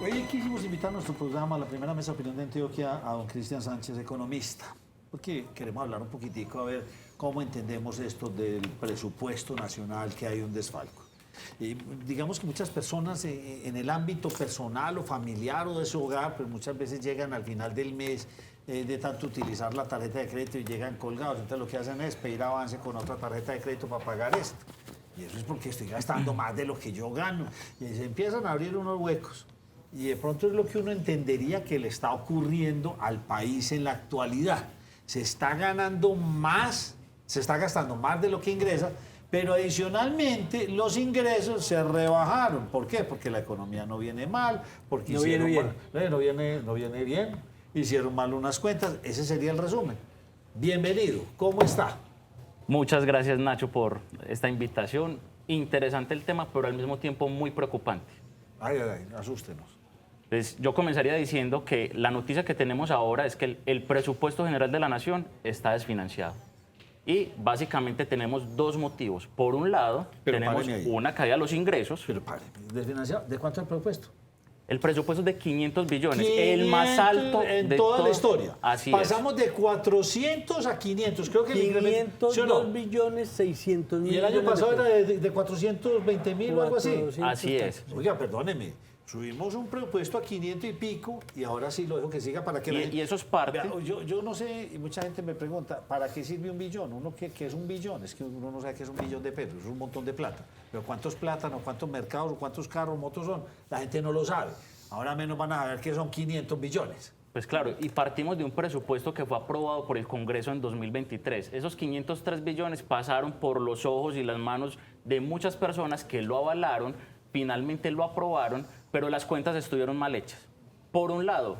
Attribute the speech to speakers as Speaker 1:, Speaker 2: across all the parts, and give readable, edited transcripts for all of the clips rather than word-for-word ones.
Speaker 1: Hoy quisimos invitar a nuestro programa, a la primera mesa de opinión de Antioquia, a don Cristian Sánchez, economista, porque queremos hablar un poquitico a ver cómo entendemos esto del presupuesto nacional, que hay un desfalco. Y digamos que muchas personas en el ámbito personal o familiar o de su hogar, pues muchas veces llegan al final del mes de tanto utilizar la tarjeta de crédito y llegan colgados. Entonces lo que hacen es pedir avance con otra tarjeta de crédito para pagar esto. Y eso es porque estoy gastando más de lo que yo gano. Y se empiezan a abrir unos huecos. Y de pronto es lo que uno entendería que le está ocurriendo al país en la actualidad. Se está ganando más, se está gastando más de lo que ingresa, pero adicionalmente los ingresos se rebajaron. ¿Por qué? Porque la economía no viene mal, porque
Speaker 2: no viene bien.
Speaker 1: No viene bien, hicieron mal unas cuentas. Ese sería el resumen. Bienvenido, ¿cómo está?
Speaker 3: Muchas gracias, Nacho, por esta invitación. Interesante el tema, pero al mismo tiempo muy preocupante.
Speaker 1: Ay, asústenos.
Speaker 3: Entonces, yo comenzaría diciendo que la noticia que tenemos ahora es que el presupuesto general de la Nación está desfinanciado. Y básicamente tenemos dos motivos. Por un lado, tenemos una caída de los ingresos.
Speaker 1: Pero pare, ¿desfinanciado? ¿De cuánto es el presupuesto?
Speaker 3: El presupuesto es de 500 billones, el más alto
Speaker 1: en
Speaker 3: de
Speaker 1: toda la historia.
Speaker 3: Así
Speaker 1: Pasamos de 400 a 500. Creo que
Speaker 2: 502 billones 600 mil.
Speaker 1: Y el año pasado era de 420 mil o algo así.
Speaker 3: Así es.
Speaker 1: Oiga, perdóneme. Subimos un presupuesto a 500 y pico y ahora sí lo dejo que siga para que...
Speaker 3: Y eso es parte...
Speaker 1: Vea, yo no sé, y mucha gente me pregunta, ¿para qué sirve un billón? ¿Qué es un billón? Es que uno no sabe qué es un billón de pesos, es un montón de plata. Pero ¿cuántos plátanos, cuántos mercados, cuántos carros, motos son? La gente no lo sabe. Ahora menos van a saber que son 500 billones.
Speaker 3: Pues claro, y partimos de un presupuesto que fue aprobado por el Congreso en 2023. Esos 503 billones pasaron por los ojos y las manos de muchas personas que lo avalaron, finalmente lo aprobaron, pero las cuentas estuvieron mal hechas. Por un lado,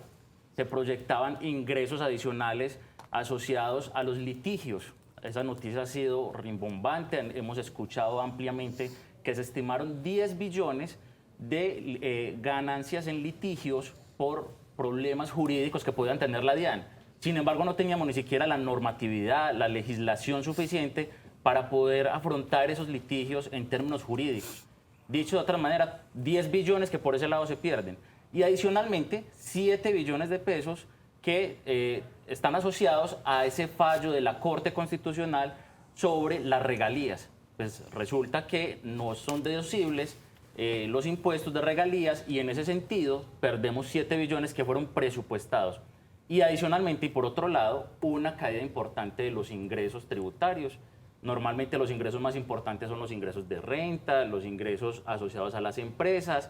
Speaker 3: se proyectaban ingresos adicionales asociados a los litigios. Esa noticia ha sido rimbombante, hemos escuchado ampliamente que se estimaron 10 billones de ganancias en litigios por problemas jurídicos que podían tener la DIAN. Sin embargo, no teníamos ni siquiera la normatividad, la legislación suficiente para poder afrontar esos litigios en términos jurídicos. Dicho de otra manera, 10 billones que por ese lado se pierden. Y adicionalmente, 7 billones de pesos que están asociados a ese fallo de la Corte Constitucional sobre las regalías. Pues resulta que no son deducibles los impuestos de regalías y en ese sentido perdemos 7 billones que fueron presupuestados. Y adicionalmente, y por otro lado, una caída importante de los ingresos tributarios. Normalmente los ingresos más importantes son los ingresos de renta, los ingresos asociados a las empresas.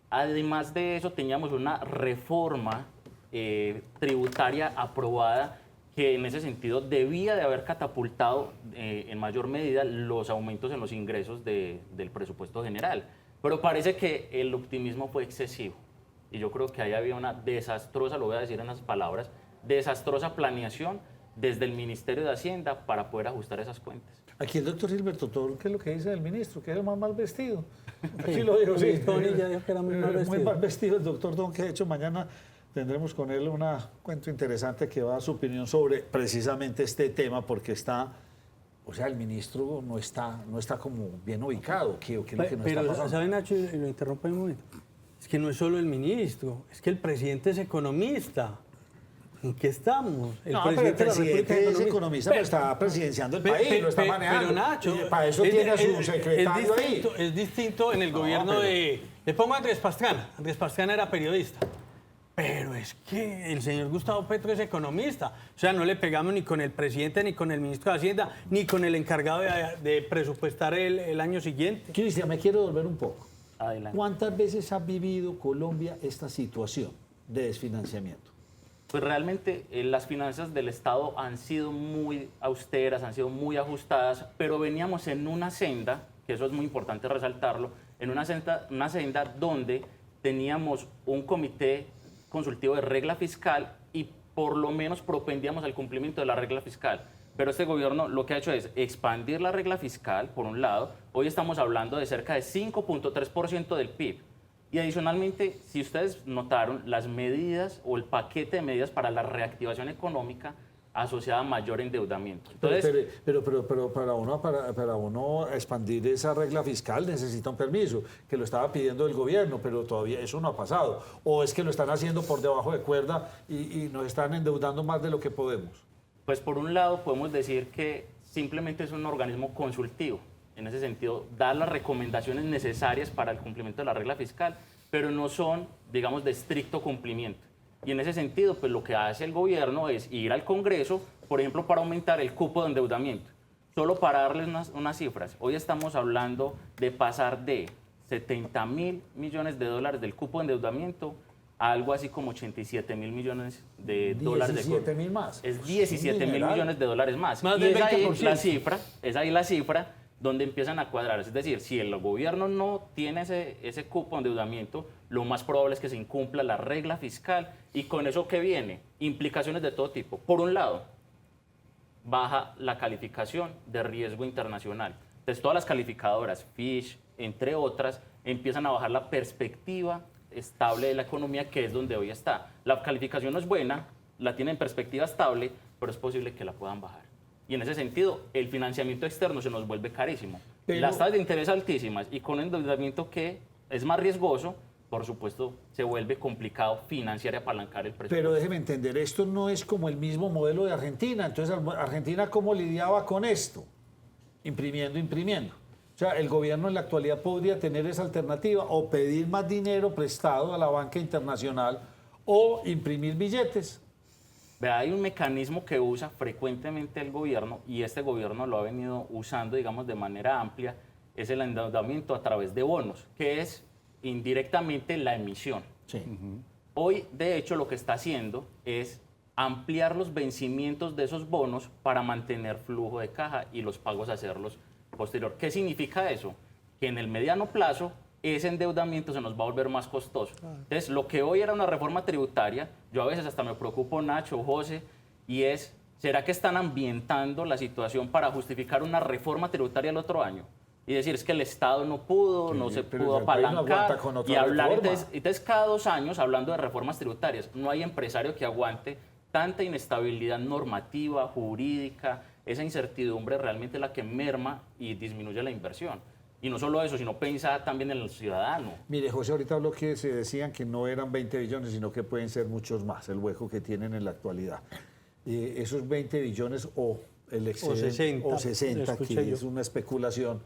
Speaker 3: Además de eso, teníamos una reforma tributaria aprobada que en ese sentido debía de haber catapultado en mayor medida los aumentos en los ingresos del presupuesto general. Pero parece que el optimismo fue excesivo. Y yo creo que ahí había una desastrosa, lo voy a decir en las palabras, desastrosa planeación desde el Ministerio de Hacienda para poder ajustar esas cuentas.
Speaker 1: Aquí el doctor Gilberto Toro, ¿qué es lo que dice del ministro? Que es el más mal vestido. Aquí lo digo, sí.
Speaker 2: Tony ya dijo que era muy mal vestido.
Speaker 1: Muy mal vestido el doctor Don, que de hecho mañana tendremos con él un cuento interesante que va a dar su opinión sobre precisamente este tema, porque está, o sea, el ministro no está como bien ubicado. ¿Qué es lo que no está pasando?
Speaker 2: Pero, ¿sabe, Nacho? Y lo interrumpo un momento. Es que no es solo el ministro, es que el presidente es economista. ¿En qué estamos?
Speaker 1: El presidente es economista, pero está presidenciando el país, lo está manejando.
Speaker 2: Pero Nacho,
Speaker 1: para eso tiene a su secretario ahí.
Speaker 2: Es distinto en el gobierno de... Le pongo a Andrés Pastrana. Andrés Pastrana era periodista. Pero es que el señor Gustavo Petro es economista. O sea, no le pegamos ni con el presidente, ni con el ministro de Hacienda, ni con el encargado de presupuestar el año siguiente.
Speaker 1: Cristian, me quiero volver un poco.
Speaker 3: Adelante.
Speaker 1: ¿Cuántas veces ha vivido Colombia esta situación de desfinanciamiento?
Speaker 3: Pues realmente las finanzas del Estado han sido muy austeras, han sido muy ajustadas, pero veníamos en una senda, que eso es muy importante resaltarlo, en una senda donde teníamos un comité consultivo de regla fiscal y por lo menos propendíamos al cumplimiento de la regla fiscal. Pero este gobierno lo que ha hecho es expandir la regla fiscal, por un lado. Hoy estamos hablando de cerca de 5.3% del PIB. Y adicionalmente, si ustedes notaron, las medidas o el paquete de medidas para la reactivación económica asociada a mayor endeudamiento. Entonces,
Speaker 1: Pero para uno expandir esa regla fiscal necesita un permiso, que lo estaba pidiendo el gobierno, pero todavía eso no ha pasado. O es que lo están haciendo por debajo de cuerda y nos están endeudando más de lo que podemos.
Speaker 3: pues por un lado podemos decir que simplemente es un organismo consultivo. En ese sentido, da las recomendaciones necesarias para el cumplimiento de la regla fiscal, pero no son, digamos, de estricto cumplimiento. Y en ese sentido, pues lo que hace el gobierno es ir al Congreso, por ejemplo, para aumentar el cupo de endeudamiento. Solo para darles unas cifras, hoy estamos hablando de pasar de 70.000 millones de dólares del cupo de endeudamiento a algo así como 87.000 millones de dólares.
Speaker 1: 17.000 más.
Speaker 3: Es 17.000 millones de dólares más.
Speaker 2: Más
Speaker 3: Y
Speaker 2: del
Speaker 3: es ahí
Speaker 2: 20%.
Speaker 3: la cifra donde empiezan a cuadrar. Es decir, si el gobierno no tiene ese cupo de endeudamiento, lo más probable es que se incumpla la regla fiscal. ¿Y con eso qué viene? Implicaciones de todo tipo. Por un lado, baja la calificación de riesgo internacional. Entonces, todas las calificadoras, Fitch, entre otras, empiezan a bajar la perspectiva estable de la economía, que es donde hoy está. La calificación no es buena, la tienen en perspectiva estable, pero es posible que la puedan bajar. Y en ese sentido, el financiamiento externo se nos vuelve carísimo.
Speaker 1: Pero-
Speaker 3: Las tasas de interés altísimas y con endeudamiento que es más riesgoso, por supuesto, se vuelve complicado financiar y apalancar el presupuesto.
Speaker 1: Pero déjeme entender, esto no es como el mismo modelo de Argentina. Entonces, ¿Argentina cómo lidiaba con esto? Imprimiendo. O sea, el gobierno en la actualidad podría tener esa alternativa o pedir más dinero prestado a la banca internacional o imprimir billetes.
Speaker 3: Vea, hay un mecanismo que usa frecuentemente el gobierno y este gobierno lo ha venido usando, digamos, de manera amplia, es el endeudamiento a través de bonos, que es indirectamente la emisión.
Speaker 1: Sí.
Speaker 3: Hoy, de hecho, lo que está haciendo es ampliar los vencimientos de esos bonos para mantener flujo de caja y los pagos hacerlos posterior. ¿Qué significa eso? Que en el mediano plazo ese endeudamiento se nos va a volver más costoso. Entonces, lo que hoy era una reforma tributaria, yo a veces hasta me preocupo, Nacho, José, y es, ¿será que están ambientando la situación para justificar una reforma tributaria el otro año? Y decir, es que el Estado no pudo,
Speaker 1: Sí,
Speaker 3: no se
Speaker 1: pero
Speaker 3: pudo
Speaker 1: el país no
Speaker 3: apalancar,
Speaker 1: aguanta con otra
Speaker 3: y hablar,
Speaker 1: reforma.
Speaker 3: entonces cada 2 años hablando de reformas tributarias, no hay empresario que aguante tanta inestabilidad normativa, jurídica, esa incertidumbre realmente es la que merma y disminuye la inversión. Y no solo eso, sino pensar también en el ciudadano.
Speaker 1: Mire, José, ahorita habló que se decían que no eran 20 billones, sino que pueden ser muchos más, el hueco que tienen en la actualidad. Esos 20 billones o el excedente,
Speaker 2: 60,
Speaker 1: o 60
Speaker 2: escuché
Speaker 1: que
Speaker 2: yo.
Speaker 1: es una especulación.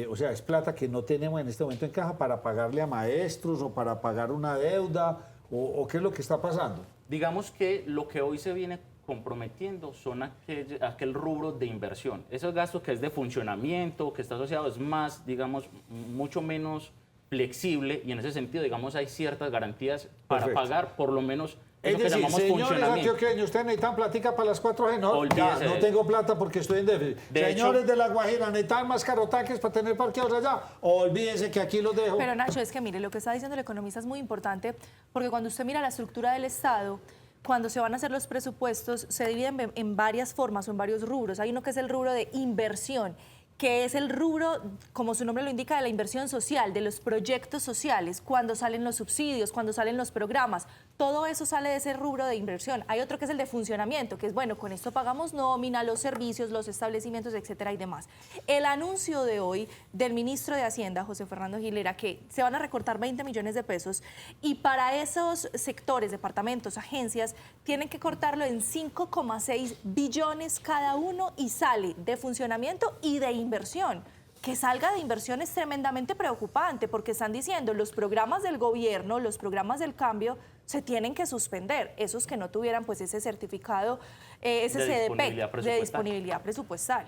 Speaker 1: O sea, es plata que no tenemos en este momento en caja para pagarle a maestros o para pagar una deuda o qué es lo que está pasando.
Speaker 3: Digamos que lo que hoy se viene comprometiendo son aquel rubro de inversión. Esos gastos que es de funcionamiento, que está asociado, es más, digamos, mucho menos flexible y en ese sentido, digamos, hay ciertas garantías para
Speaker 1: Perfecto.
Speaker 3: pagar por lo menos
Speaker 1: Es
Speaker 3: lo que
Speaker 1: decir,
Speaker 3: llamamos
Speaker 1: señores
Speaker 3: funcionamiento.
Speaker 1: antioqueños, ustedes necesitan platica para las 4G, no,
Speaker 3: Olvídese
Speaker 1: ya,
Speaker 3: de
Speaker 1: no
Speaker 3: eso.
Speaker 1: tengo plata porque estoy en déficit.
Speaker 3: De
Speaker 1: Señores
Speaker 3: hecho-
Speaker 1: de La Guajira, necesitan más carrotanques para tener parqueados allá, olvídense que aquí los dejo.
Speaker 4: Pero Nacho, es que mire, lo que está diciendo el economista es muy importante porque cuando usted mira la estructura del Estado, cuando se van a hacer los presupuestos, se dividen en varias formas o en varios rubros. Hay uno que es el rubro de inversión, que es el rubro, como su nombre lo indica, de la inversión social, de los proyectos sociales, cuando salen los subsidios, cuando salen los programas. Todo eso sale de ese rubro de inversión. Hay otro que es el de funcionamiento, que es, bueno, con esto pagamos nómina, los servicios, los establecimientos, etcétera y demás. El anuncio de hoy del ministro de Hacienda, José Fernando Gil, era que se van a recortar 20 millones de pesos y para esos sectores, departamentos, agencias, tienen que cortarlo en 5,6 billones cada uno y sale de funcionamiento y de inversión. Que salga de inversión es tremendamente preocupante porque están diciendo los programas del gobierno, los programas del cambio se tienen que suspender, esos que no tuvieran pues ese certificado, ese
Speaker 3: De
Speaker 4: CDP
Speaker 3: disponibilidad
Speaker 4: de
Speaker 3: presupuestal.
Speaker 4: disponibilidad presupuestal.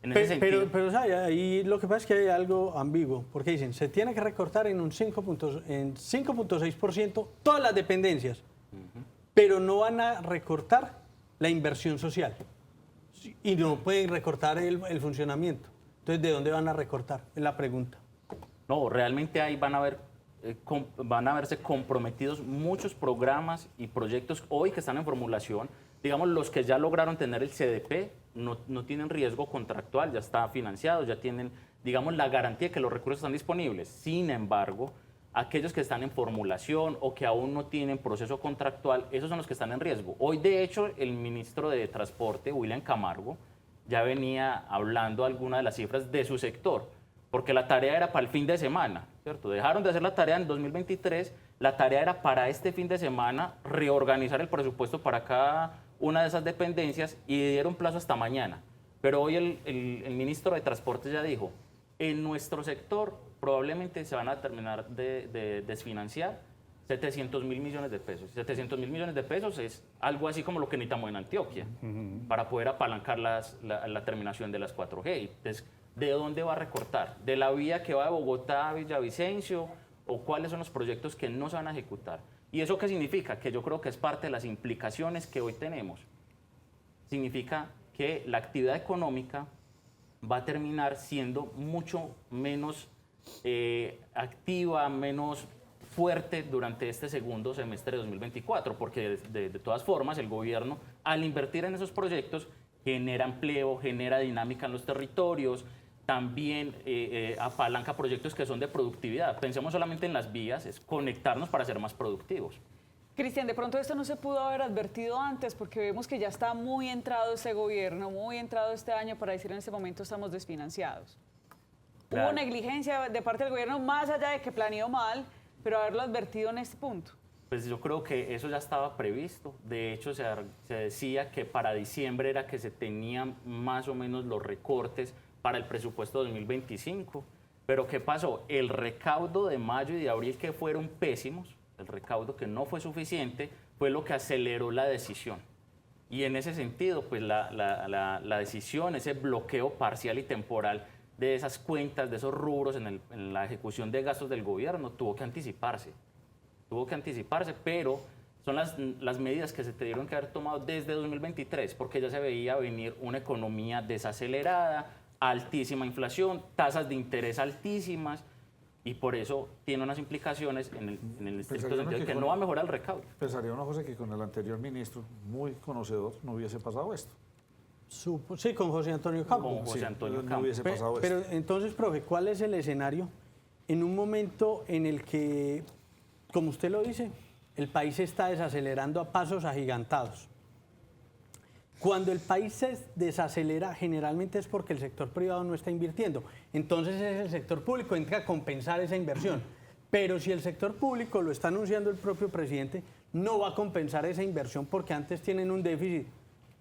Speaker 3: En ese sentido,
Speaker 2: Pero ¿sabe? Ahí lo que pasa es que hay algo ambiguo, porque dicen, se tiene que recortar en un 5.6% todas las dependencias, pero no van a recortar la inversión social y no pueden recortar el funcionamiento. Entonces, ¿de dónde van a recortar? Es la pregunta.
Speaker 3: no, realmente ahí van a verse comprometidos muchos programas y proyectos hoy que están en formulación. Digamos, los que ya lograron tener el CDP no tienen riesgo contractual, ya está financiado, ya tienen, digamos, la garantía de que los recursos están disponibles. Sin embargo, aquellos que están en formulación o que aún no tienen proceso contractual, esos son los que están en riesgo. Hoy, de hecho, el ministro de Transporte, William Camargo, ya venía hablando algunas de las cifras de su sector, porque la tarea era para el fin de semana, ¿cierto? Dejaron de hacer la tarea en 2023, la tarea era para este fin de semana reorganizar el presupuesto para cada una de esas dependencias y dieron plazo hasta mañana. Pero hoy el ministro de Transporte ya dijo, en nuestro sector probablemente se van a terminar de desfinanciar 700.000 millones de pesos. 700.000 millones de pesos es algo así como lo que necesitamos en Antioquia para poder apalancar la terminación de las 4G. Entonces, ¿de dónde va a recortar? ¿De la vía que va de Bogotá a Villavicencio? ¿O cuáles son los proyectos que no se van a ejecutar? ¿Y eso qué significa? Que yo creo que es parte de las implicaciones que hoy tenemos. Significa que la actividad económica va a terminar siendo mucho menos activa, menos fuerte durante este segundo semestre de 2024, porque de todas formas el gobierno, al invertir en esos proyectos, genera empleo, genera dinámica en los territorios, también apalanca proyectos que son de productividad. Pensemos solamente en las vías, es conectarnos para ser más productivos.
Speaker 5: Cristian, de pronto esto no se pudo haber advertido antes porque vemos que ya está muy entrado este gobierno, muy entrado este año para decir en este momento estamos desfinanciados.
Speaker 3: Claro.
Speaker 5: Hubo negligencia de parte del gobierno más allá de que planeó mal, pero haberlo advertido en este punto.
Speaker 3: Pues yo creo que eso ya estaba previsto. De hecho, se decía que para diciembre era que se tenían más o menos los recortes para el presupuesto 2025. Pero ¿qué pasó? El recaudo de mayo y de abril, que fueron pésimos, el recaudo que no fue suficiente, fue lo que aceleró la decisión. Y en ese sentido, pues la decisión, ese bloqueo parcial y temporal de esas cuentas, de esos rubros en la ejecución de gastos del gobierno, tuvo que anticiparse. Pero son las medidas que se tuvieron que haber tomado desde 2023, porque ya se veía venir una economía desacelerada, altísima inflación, tasas de interés altísimas, y por eso tiene unas implicaciones en el estricto sentido que no va a mejorar el recaudo.
Speaker 1: Pensaría una cosa que con el anterior ministro, muy conocedor, no hubiese pasado esto.
Speaker 2: Sí, con José Antonio Campo.
Speaker 3: Con José Antonio
Speaker 1: no
Speaker 3: Campo.
Speaker 1: hubiese pasado
Speaker 2: Pero
Speaker 1: esto.
Speaker 2: entonces, profe, ¿cuál es el escenario en un momento en el que, como usted lo dice, el país se está desacelerando a pasos agigantados? Cuando el país se desacelera, generalmente es porque el sector privado no está invirtiendo. Entonces es el sector público entra a compensar esa inversión. Pero si el sector público, lo está anunciando el propio presidente, no va a compensar esa inversión porque antes tienen un déficit,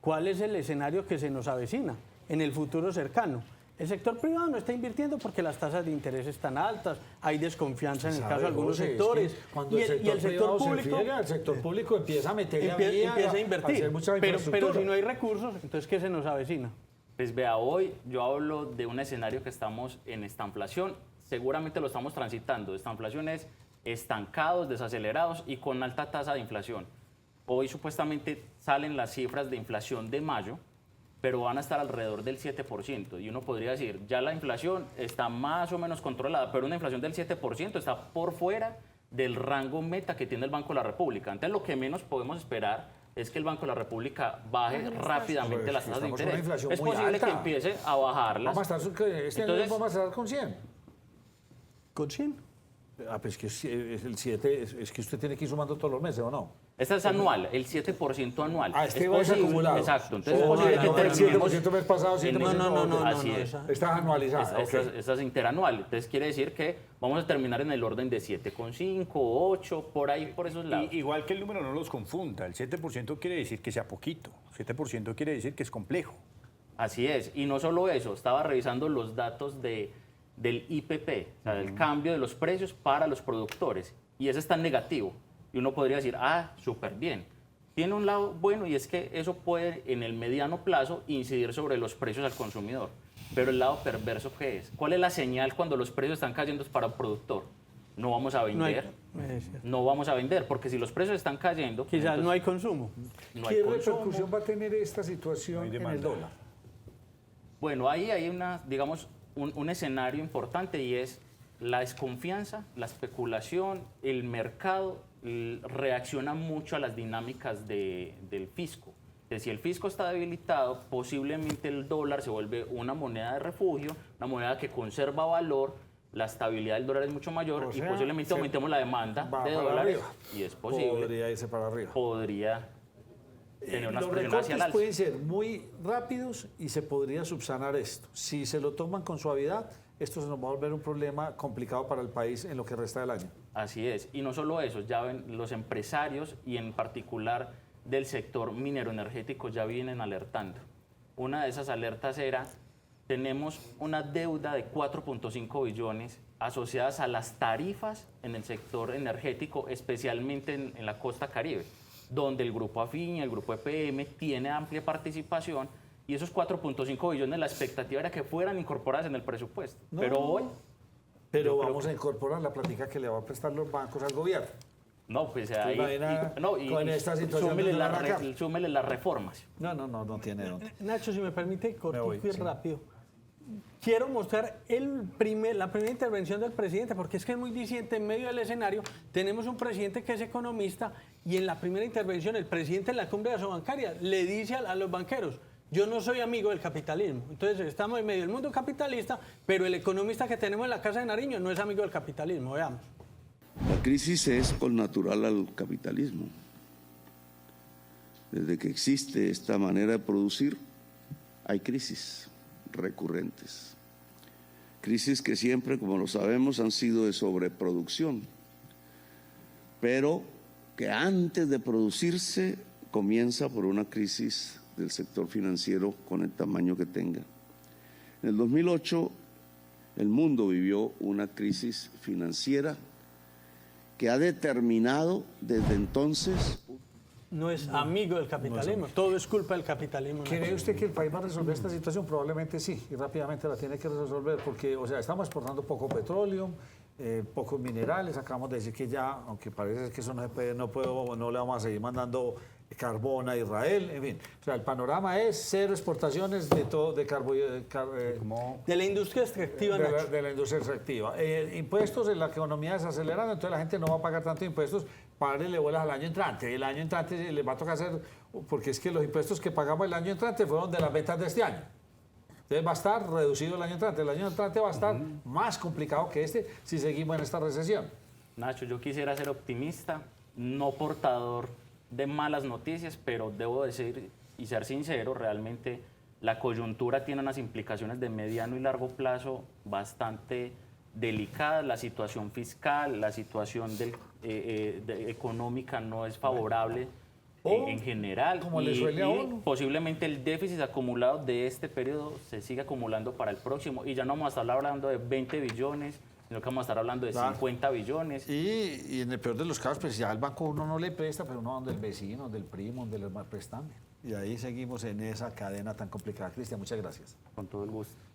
Speaker 2: ¿cuál es el escenario que se nos avecina en el futuro cercano? El sector privado no está invirtiendo porque las tasas de interés están altas, hay desconfianza en el caso de algunos sectores.
Speaker 1: Cuando el sector público, el sector público empieza a meterle
Speaker 2: empieza a invertir.
Speaker 1: hacer mucha
Speaker 2: Pero
Speaker 1: infraestructura.
Speaker 2: si no hay recursos, entonces ¿qué se nos avecina?
Speaker 3: Pues vea, hoy yo hablo de un escenario que estamos en estanflación, seguramente lo estamos transitando. Estanflación es estancados, desacelerados y con alta tasa de inflación. Hoy supuestamente salen las cifras de inflación de mayo, pero van a estar alrededor del 7%. Y uno podría decir, ya la inflación está más o menos controlada, pero una inflación del 7% está por fuera del rango meta que tiene el Banco de la República. Entonces, lo que menos podemos esperar es que el Banco de la República baje rápidamente las tasas de
Speaker 1: estamos en una
Speaker 3: interés.
Speaker 1: inflación
Speaker 3: Es
Speaker 1: muy
Speaker 3: posible
Speaker 1: alta.
Speaker 3: que empiece a bajarlas.
Speaker 1: Vamos a estar, este año
Speaker 3: Entonces-
Speaker 1: vamos a estar con 100.
Speaker 2: ¿Con 100?
Speaker 1: Ah, pues que es el 7, es que usted tiene que ir sumando todos los meses, ¿o no?
Speaker 3: Esta es anual, el 7% anual.
Speaker 1: Ah, este
Speaker 3: Es
Speaker 1: va
Speaker 3: posible-
Speaker 1: acumulado.
Speaker 3: Exacto. Entonces es
Speaker 1: Oh,
Speaker 3: posible
Speaker 1: no,
Speaker 3: que
Speaker 1: no, el
Speaker 3: terminemos
Speaker 1: 7% mes pasado, 7%
Speaker 3: no,
Speaker 1: otro.
Speaker 3: así es.
Speaker 2: esa-
Speaker 1: Está anualizada.
Speaker 3: Esta es interanual. Entonces quiere decir que vamos a terminar en el orden de 7,5, 8, por ahí, por esos lados.
Speaker 6: Igual que el número no los confunda. El 7% quiere decir que sea poquito. 7% quiere decir que es complejo.
Speaker 3: Así es. Y no solo eso, estaba revisando los datos del IPP, o sea, del cambio de los precios para los productores. Y ese está en negativo. Y uno podría decir, súper bien. Tiene un lado bueno y es que eso puede en el mediano plazo incidir sobre los precios al consumidor. Pero el lado perverso, ¿qué es? ¿Cuál es la señal cuando los precios están cayendo para el productor? No vamos a vender. No vamos a vender, porque si los precios están cayendo...
Speaker 2: Quizás
Speaker 3: entonces
Speaker 2: no hay consumo.
Speaker 3: no hay
Speaker 1: ¿Qué
Speaker 3: consumo.
Speaker 1: repercusión va a tener esta situación
Speaker 6: No hay
Speaker 1: en el
Speaker 6: demanda.
Speaker 1: dólar?
Speaker 3: Bueno, ahí hay digamos, un escenario importante y es la desconfianza, la especulación, el mercado reacciona mucho a las dinámicas del fisco. Si el fisco está debilitado, posiblemente el dólar se vuelve una moneda de refugio, una moneda que conserva valor, la estabilidad del dólar es mucho mayor
Speaker 1: O
Speaker 3: y
Speaker 1: sea,
Speaker 3: posiblemente
Speaker 1: se
Speaker 3: aumentemos la demanda
Speaker 1: va
Speaker 3: de
Speaker 1: para
Speaker 3: dólares
Speaker 1: arriba.
Speaker 3: y es posible,
Speaker 1: Podría irse para arriba.
Speaker 3: podría tener unas
Speaker 1: Los
Speaker 3: presiones hacia el
Speaker 1: recortes
Speaker 3: alza.
Speaker 1: pueden ser muy rápidos y se podría subsanar esto. Si se lo toman con suavidad, esto se nos va a volver un problema complicado para el país en lo que resta del año.
Speaker 3: Así es. Y no solo eso, ya ven, los empresarios y en particular del sector minero energético ya vienen alertando. Una de esas alertas era, tenemos una deuda de 4.5 billones asociadas a las tarifas en el sector energético, especialmente en la costa Caribe, donde el grupo Afiña, el grupo EPM tiene amplia participación y esos 4.5 billones la expectativa era que fueran incorporadas en el presupuesto.
Speaker 1: No.
Speaker 3: Pero hoy,
Speaker 1: Pero
Speaker 3: Yo creo
Speaker 1: vamos a incorporar la plática que le va a prestar los bancos al gobierno.
Speaker 3: no, pues ahí...
Speaker 1: imagina con esta situación
Speaker 3: súmele,
Speaker 1: de la
Speaker 3: súmele las reformas.
Speaker 1: No tiene dónde.
Speaker 2: Nacho, si me permite, cortico
Speaker 1: voy,
Speaker 2: y
Speaker 1: sí.
Speaker 2: rápido. Quiero mostrar la primera intervención del presidente, porque es que es muy diciente. En medio del escenario tenemos un presidente que es economista y en la primera intervención el presidente en la cumbre de Asobancaria le dice a los banqueros, yo no soy amigo del capitalismo. Entonces estamos en medio del mundo capitalista, pero el economista que tenemos en la Casa de Nariño no es amigo del capitalismo. Veamos.
Speaker 7: La crisis es connatural al capitalismo. Desde que existe esta manera de producir, hay crisis recurrentes. Crisis que siempre, como lo sabemos, han sido de sobreproducción, pero que antes de producirse comienza por una crisis del sector financiero con el tamaño que tenga. En el 2008, el mundo vivió una crisis financiera que ha determinado desde entonces.
Speaker 2: No es amigo del capitalismo, todo es culpa del capitalismo.
Speaker 1: ¿Cree
Speaker 2: Nacho.
Speaker 1: usted que el país va a resolver esta situación? Probablemente sí, y rápidamente la tiene que resolver, porque, o sea, estamos exportando poco petróleo, pocos minerales, acabamos de decir que ya, aunque parece que eso no se puede, no le vamos a seguir mandando carbón a Israel, en fin. O sea, el panorama es cero exportaciones de todo, de
Speaker 2: De la industria extractiva, Nacho.
Speaker 1: de la industria extractiva. Impuestos en la economía desacelerando, entonces la gente no va a pagar tanto impuestos, párenle bolas al año entrante. El año entrante les va a tocar hacer, porque es que los impuestos que pagamos el año entrante fueron de las ventas de este año. Entonces va a estar reducido el año entrante. El año entrante va a estar más complicado que este si seguimos en esta recesión.
Speaker 3: Nacho, yo quisiera ser optimista, no portador de malas noticias, pero debo decir y ser sincero, realmente la coyuntura tiene unas implicaciones de mediano y largo plazo bastante delicadas. La situación fiscal, la situación económica no es favorable en general.
Speaker 1: como le suele a uno.
Speaker 3: Posiblemente el déficit acumulado de este periodo se siga acumulando para el próximo. Y ya no vamos a estar hablando de 20 billones, sino que vamos a estar hablando de
Speaker 1: Claro.
Speaker 3: 50 billones.
Speaker 1: Y en el peor de los casos, pues ya al banco uno no le presta, pero uno donde el vecino, del primo, donde le prestame. Y ahí seguimos en esa cadena tan complicada. Cristian, muchas gracias.
Speaker 3: Con todo el gusto.